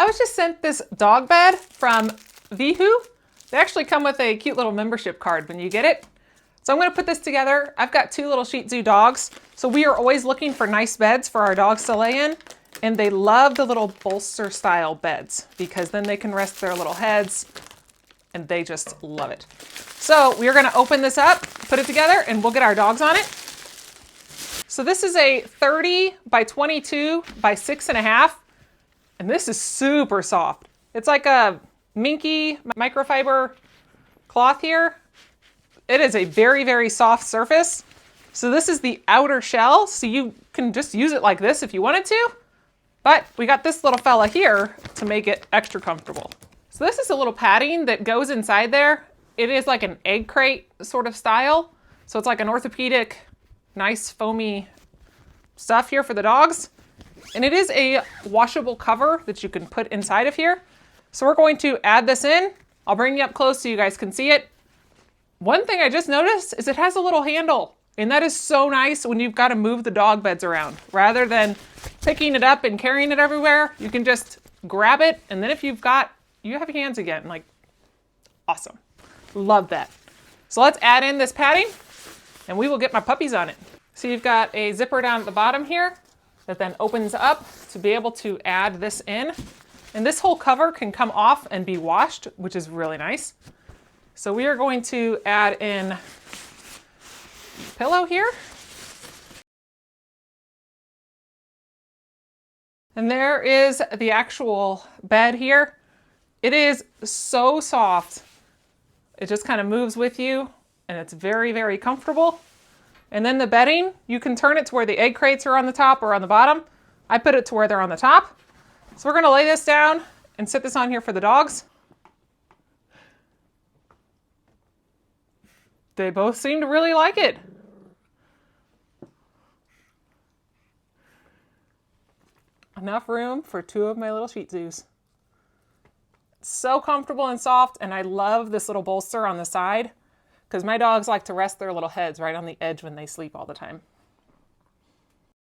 was just sent this dog bed from veehoo. They actually come with a cute little membership card when you get it. So I'm going to put this together. I've got 2 little Shih Tzu dogs, so we are always looking for nice beds for our dogs to lay in, and they love the little bolster style beds because then they can rest their little heads, and they just love it. So we are going to open this up, put it together, and we'll get our dogs on it. So this is a 30 by 22 by 6.5, and this is super soft. It's like a minky microfiber cloth here. It is a very, very soft surface. So this is the outer shell, so you can just use it like this if you wanted to, but we got this little fella here to make it extra comfortable. So this is a little padding that goes inside there. It is like an egg crate sort of style. So it's like an orthopedic, nice foamy stuff here for the dogs. And it is a washable cover that you can put inside of here. So we're going to add this in. I'll bring you up close so you guys can see it. One thing I just noticed is it has a little handle, and that is so nice when you've got to move the dog beds around. Rather than picking it up and carrying it everywhere, you can just grab it, and then if you have your hands again. Like, awesome. Love that. So let's add in this padding, and we will get my puppies on it. So you've got a zipper down at the bottom here that then opens up to be able to add this in. And this whole cover can come off and be washed, which is really nice. So we are going to add in pillow here. And there is the actual bed here. It is so soft. It just kind of moves with you, and it's very, very comfortable. And then the bedding, you can turn it to where the egg crates are on the top or on the bottom. I put it to where they're on the top. So we're gonna lay this down and sit this on here for the dogs. They both seem to really like it. Enough room for 2 of my little Shih Tzus. So comfortable and soft, and I love this little bolster on the side because my dogs like to rest their little heads right on the edge when they sleep all the time.